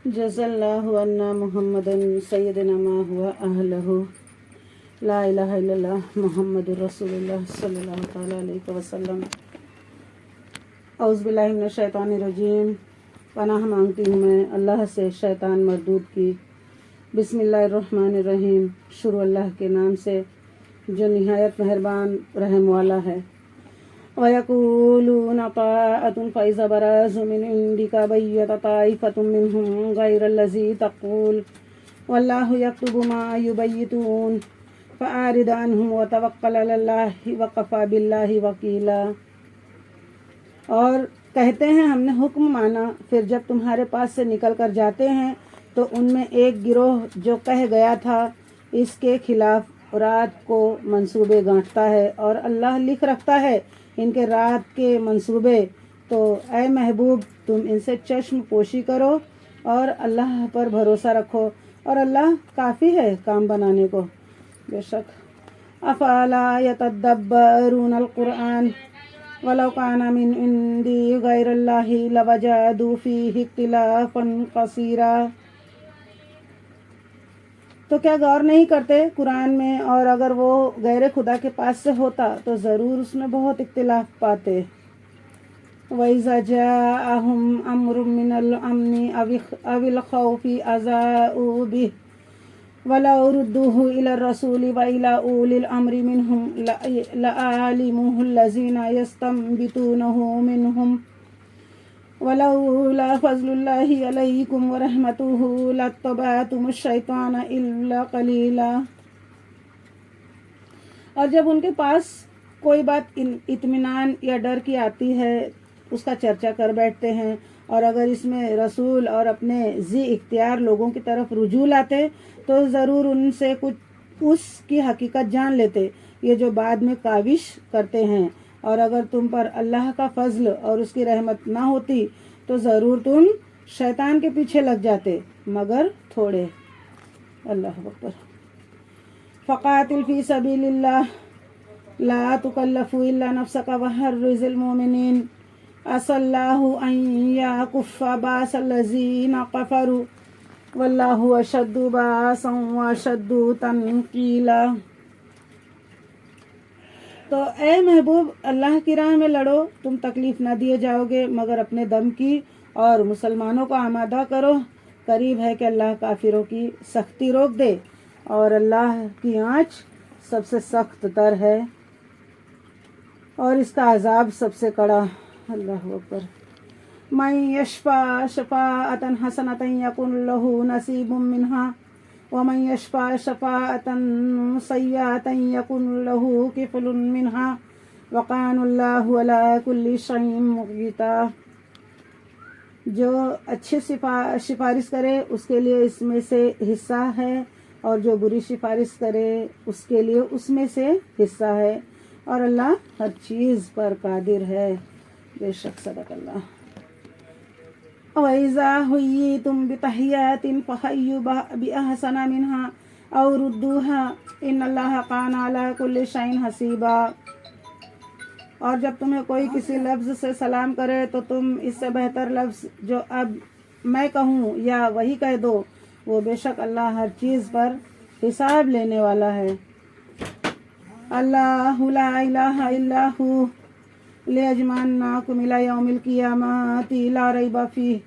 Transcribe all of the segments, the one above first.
جزا اللہ عنا محمد سیدنا ما ہوا اہلہ لا الہ الا اللہ محمد رسول اللہ صلی اللہ تعالیٰ علیہ وسلم۔ اعوذ باللہ من الشیطان الرجیم، پناہ مانگتی ہوں میں اللہ سے شیطان مردود کی۔ بسم اللہ الرحمن الرحیم، شروع اللہ کے نام سے جو نہایت مہربان رحم والا ہے۔ وَيَقُولُونَ طَاعَةٌ فَإِذَا بَرَزُوا مِنْ عِنْدِكَ بَيَّتَ طَائِفَةٌ مِّنْهُمْ غَيْرَ الَّذِي تَقُولُ وَاللَّهُ يَكْتُبُ مَا يُبَيِّتُونَ فَأَعْرِضْ عَنْهُمْ وَتَوَكَّلْ عَلَى اللَّهِ وَكَفَى بِاللَّهِ وَكِيلًا۔ اور کہتے ہیں ہم نے حکم مانا، پھر جب تمہارے پاس سے نکل کر جاتے ہیں تو ان میں ایک گروہ جو کہہ گیا تھا اس کے خلاف رات کو منصوبے گانٹتا ہے، اور اللہ لکھ رکھتا ہے ان کے رات کے منصوبے۔ تو اے محبوب تم ان سے چشم پوشی کرو اور اللہ پر بھروسہ رکھو، اور اللہ کافی ہے کام بنانے کو۔ بے شک افلا یتدبرون القرآن ولو کان من عند غیر اللہ لوجدوا فیہ اختلافا کثیرا۔ تو کیا غور نہیں کرتے قرآن میں، اور اگر وہ غیر خدا کے پاس سے ہوتا تو ضرور اس میں بہت اختلاف پاتے۔ وَإِذَا جَاءَهُمْ أَمْرٌ مِّنَ الْأَمْنِ أَوِ الْخَوْفِ أَذَاعُوا بِهِ وَلَوْ رُدُّوهُ إِلَى الرَّسُولِ وَإِلَى أُولِي الْأَمْرِ مِنْهُمْ لَعَلِمُوهُ الَّذِينَ يَسْتَنبِطُونَهُ مِنْهُمْ وَلَوْلَا فَضْلُ اللَّهِ عَلَيْكُمْ وَرَحْمَتُهُ لَاتَّبَعْتُمُ الشَّيْطَانَ إِلَّا قَلِيلًا۔ اور جب ان کے پاس کوئی بات اطمینان یا ڈر کی آتی ہے اس کا چرچا کر بیٹھتے ہیں، اور اگر اس میں رسول اور اپنے ذی اختیار لوگوں کی طرف رجوع لاتے تو ضرور ان سے کچھ اس کی حقیقت جان لیتے، یہ جو بعد میں کاوش کرتے ہیں۔ اور اگر تم پر اللہ کا فضل اور اس کی رحمت نہ ہوتی تو ضرور تم شیطان کے پیچھے لگ جاتے، مگر تھوڑے۔ اللہ اکبر۔ فقاتل فی سبیل اللہ لا تکلف الا نفسک وحرض المؤمنین عسى اللہ ان یکف باس الذین کفروا واللہ اشد باسا واشد تنکیلا۔ تو اے محبوب اللہ کی راہ میں لڑو، تم تکلیف نہ دیے جاؤ گے مگر اپنے دم کی، اور مسلمانوں کو آمادہ کرو۔ قریب ہے کہ اللہ کافروں کی سختی روک دے، اور اللہ کی آنچ سب سے سخت تر ہے اور اس کا عذاب سب سے کڑا۔ اللہ اکبر۔ من یشفع شفاعۃ حسنۃ یکن لہ نصیب منہا ومن یشفع شفاعۃ سیئۃ یکن لہ کفل منہا وکان اللہ علی کل شیء مقیتا۔ جو اچھی سفارش کرے اس کے لیے اس میں سے حصہ ہے، اور جو بری سفارش کرے اس کے لیے اس میں سے حصہ ہے، اور اللہ ہر چیز پر قادر ہے۔ بے شک صدق اللہ۔ وَإِذَا حُيِّيتُم بِتَحِيَّةٍ فَحَيُّوا بِأَحْسَنَ مِنْهَا أَوْ رُدُّوهَا إِنَّ اللَّهَ كَانَ عَلَى كُلِّ شَيْءٍ حَسِيبًا۔ اور جب تمہیں کوئی کسی لفظ سے سلام کرے تو تم اس سے بہتر لفظ جو اب میں کہوں یا وہی کہہ دو، وہ بے شک اللہ ہر چیز پر حساب لینے والا ہے۔ اللہ لا الہ الا ہو لیجمعنکم الی یوم القیامۃ لا ریب فیہ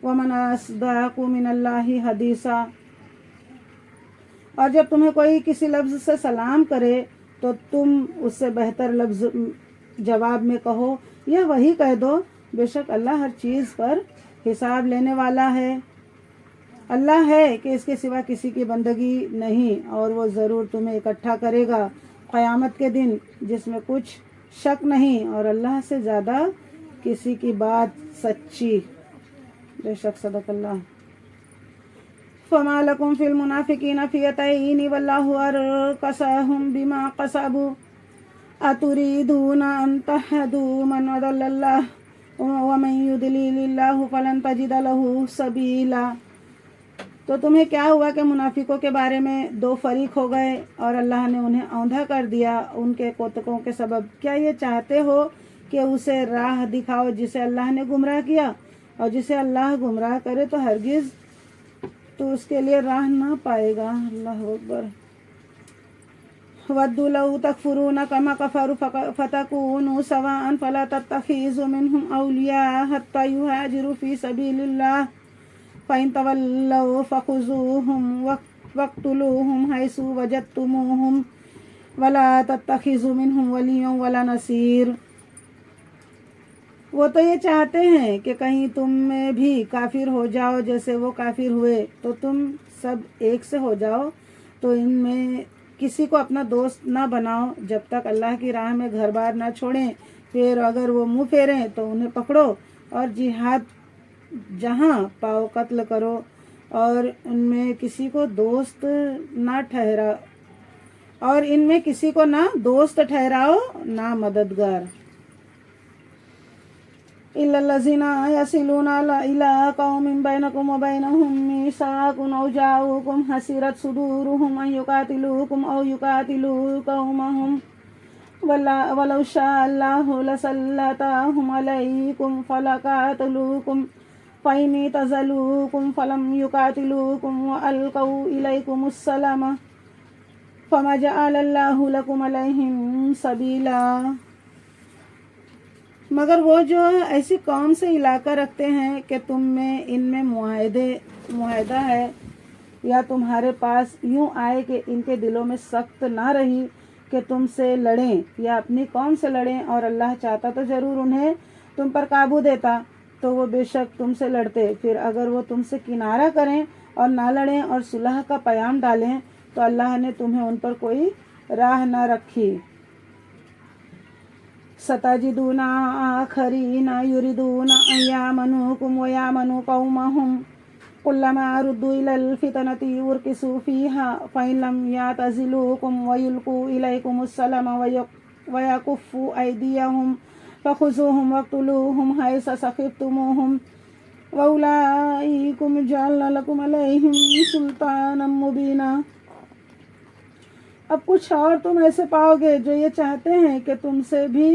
ومن اصدق من اللہ حدیثا۔ اور جب تمہیں کوئی کسی لفظ سے سلام کرے تو تم اس سے بہتر لفظ جواب میں کہو یا وہی کہہ دو، بے شک اللہ ہر چیز پر حساب لینے والا ہے۔ اللہ ہے کہ اس کے سوا کسی کی بندگی نہیں، اور وہ ضرور تمہیں اکٹھا کرے گا قیامت کے دن جس میں کچھ شک نہیں، اور اللہ سے زیادہ کسی کی بات سچی۔ بے شک صدق اللہ۔ فما لکم فی المنافقین فئتین واللہ ارکسہم بما کسبوا اتریدون ان تہدوا من اضل اللہ ومن یضلل اللہ فلن تجد لہ سبیلا۔ تو تمہیں کیا ہوا کہ منافقوں کے بارے میں دو فریق ہو گئے اور اللہ نے انہیں اوندھا کر دیا ان کے کوتکوں کے سبب؟ کیا یہ چاہتے ہو کہ اسے راہ دکھاؤ جسے اللہ نے گمراہ کیا، اور جسے اللہ گمراہ کرے تو ہرگز تو اس کے لیے راہ نہ پائے گا. اللہ اکبر. وَدُّوا لَوْ تَكْفُرُونَ كَمَا كَفَرُوا فَتَكُونُوا سَوَاءً فَلَا تَتَّخِذُوا مِنْهُمْ أَوْلِيَاءَ حَتَّى يُهَاجِرُوا فِي سَبِيلِ اللَّهِ فَإِنْ تَوَلَّوْا فَخُذُوهُمْ وَاقْتُلُوهُمْ حَيْثُ وَجَدتُّمُوهُمْ وَلَا تَتَّخِذُوا مِنْهُمْ وَلِيًّا وَلَا نَصِيرًا. وہ تو یہ چاہتے ہیں کہ کہیں تم میں بھی کافر ہو جاؤ جیسے وہ کافر ہوئے تو تم سب ایک سے ہو جاؤ. تو ان میں کسی کو اپنا دوست نہ بناؤ جب تک اللہ کی راہ میں گھر بار نہ چھوڑیں. پھر اگر وہ منہ پھیریں تو انہیں پکڑو اور جہاد جہاں پاؤ قتل کرو اور ان میں کسی کو دوست ٹھہراؤ نہ مددگار. إِلَّا الَّذِينَ يَصِلُونَ إِلَىٰ قَوْمٍ بَيْنَكُمْ وَبَيْنَهُم مِّيثَاقٌ أَوْ جَاءُوكُمْ حَسِرَتْ صُدُورُهُمْ أَن يُقَاتِلُوكُمْ أَوْ يُقَاتِلُوا قَوْمَهُمْ وَلَوْ شَاءَ اللَّهُ لَسَلَّطَهُمْ عَلَيْكُمْ فَلَقَاتَلُوكُمْ فَإِنِ اعْتَزَلُوكُمْ فَلَمْ يُقَاتِلُوكُمْ وَأَلْقَوْا إِلَيْكُمُ السَّلَامَ فَمَا جَعَلَ اللَّهُ لَكُمْ عَلَيْهِمْ سَبِيلًا. مگر وہ جو ایسی قوم سے علاقہ رکھتے ہیں کہ تم میں ان میں معاہدہ ہے یا تمہارے پاس یوں آئے کہ ان کے دلوں میں سخت نہ رہی کہ تم سے لڑیں یا اپنی قوم سے لڑیں اور اللہ چاہتا تو ضرور انہیں تم پر قابو دیتا تو وہ بے شک تم سے لڑتے. پھر اگر وہ تم سے کنارہ کریں اور نہ لڑیں اور صلح کا پیام ڈالیں تو اللہ نے تمہیں ان پر کوئی راہ نہ رکھی. سَتَجِدُونَ آخَرِينَ يُرِيدُونَ أَن يَأْمَنُوكُمْ وَيَأْمَنُوا قَوْمَهُمْ كُلَّمَا رُدُّوا إِلَى الْفِتْنَةِ أُرْكِسُوا فِيهَا فَإِن لَّمْ يَعْتَزِلُوكُمْ وَيُلْقُوا إِلَيْكُمُ السَّلَامَ وَيَكُفُّوا أَيْدِيَهُمْ فَخُذُوهُمْ وَاقْتُلُوهُمْ حَيْثُ ثَقِفْتُمُوهُمْ وَأُولَٰئِكُمْ جَعَلْنَا لَكُمْ عَلَيْهِمْ سُلْطَانًا مُّبِينًا. اب کچھ اور تم ایسے پاؤ گے جو یہ چاہتے ہیں کہ تم سے بھی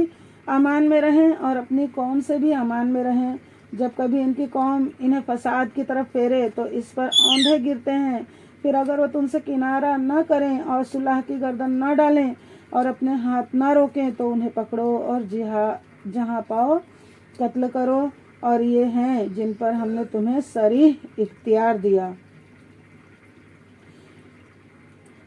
امان میں رہیں اور اپنی قوم سے بھی امان میں رہیں. جب کبھی ان کی قوم انہیں فساد کی طرف پھیرے تو اس پر اوندھے گرتے ہیں. پھر اگر وہ تم سے کنارہ نہ کریں اور صلح کی گردن نہ ڈالیں اور اپنے ہاتھ نہ روکیں تو انہیں پکڑو اور جہاں پاؤ قتل کرو. اور یہ ہیں جن پر ہم نے تمہیں صریح اختیار دیا.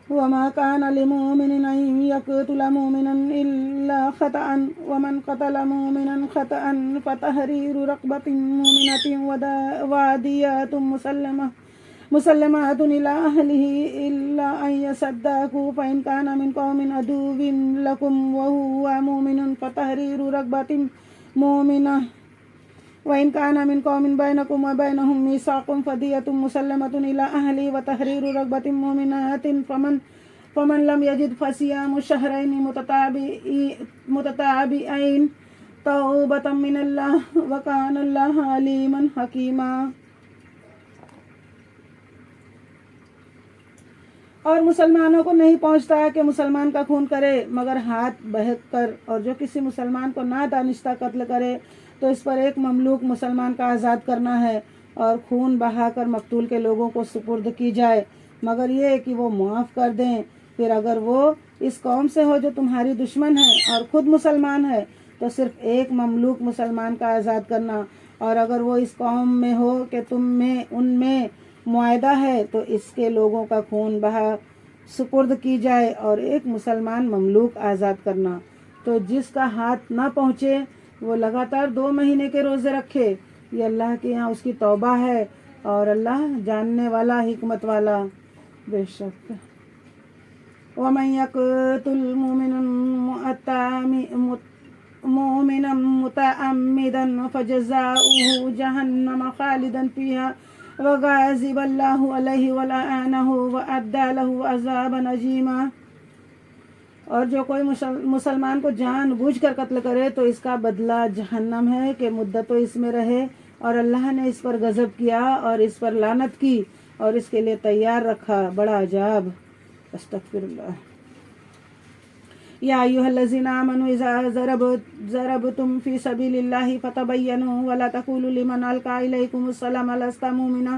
وَمَا كَانَ لِمُؤْمِنٍ أَن يَقْتُلَ مُؤْمِنًا إِلَّا خَطَأً وَمَنْ قَتَلَ مُؤْمِنًا خَطَأً فَتَحْرِيرُ رَقَبَةٍ مُؤْمِنَةٍ وَدِيَةٌ مُسَلَّمَةٌ إِلَىٰ أَهْلِهِ إِلَّا أَن يَصَدَّقُوا فَإِنْ كَانَ مِنْ قَوْمٍ عَدُوٍّ لَكُمْ وَهُوَ مُؤْمِنٌ فَتَحْرِيرُ رَقَبَةٍ مُؤْمِنَةٍ وَإِنْ كَانَ مِنْ قَوْمٍ بَيْنَكُمْ وَبَيْنَهُم مِّيثَاقٌ فَدِيَةٌ مُسَلَّمَةٌ إِلَىٰ أَهْلِهِ وَتَحْرِيرُ رَقَبَةٍ مُؤْمِنَةٍ فَمَن لَّمْ يَجِدْ فَصِيَامُ شَهْرَيْنِ مُتَتَابِعَيْنِ تَوْبَةً مِّنَ اللَّهِ وَكَانَ اللَّهُ عَلِيمًا حَكِيمًا. اور مسلمانوں کو نہیں پہنچتا کہ مسلمان کا خون کرے مگر ہاتھ بہک کر اور جو کسی مسلمان کو نادانستہ قتل کرے تو اس پر ایک مملوک مسلمان کا آزاد کرنا ہے اور خون بہا کر مقتول کے لوگوں کو سپرد کی جائے مگر یہ کہ وہ معاف کر دیں. پھر اگر وہ اس قوم سے ہو جو تمہاری دشمن ہے اور خود مسلمان ہے تو صرف ایک مملوک مسلمان کا آزاد کرنا. اور اگر وہ اس قوم میں ہو کہ تم میں ان میں معاہدہ ہے تو اس کے لوگوں کا خون بہا سپرد کی جائے اور ایک مسلمان مملوک آزاد کرنا. تو جس کا ہاتھ نہ پہنچے وہ لگاتار 2 مہینے کے روزے رکھے. یہ اللہ کے یہاں اس کی توبہ ہے اور اللہ جاننے والا حکمت والا. بے شک وَمَن يَقْتُلْ مُؤْمِنًا مُتَعَمِّدًا فَجَزَاؤُهُ جَهَنَّمَ خَالِدًا فِيهَا وَغَضِبَ اللَّهُ عَلَيْهِ وَلَعَنَهُ وَأَعَدَّ لَهُ عَذَابًا عَظِيمًا. اور جو کوئی مسلمان کو جان بوجھ کر قتل کرے تو اس کا بدلہ جہنم ہے کہ مدت تو اس میں رہے اور اللہ نے اس پر غضب کیا اور اس پر لعنت کی اور اس کے لیے تیار رکھا بڑا عذاب. استغفر اللہ. یا ایھا الذین آمنوا اذا ضربتم فی سبیل اللہ فتبینوا ولا تقولوا لمن القی الیکم السلام لست مؤمنا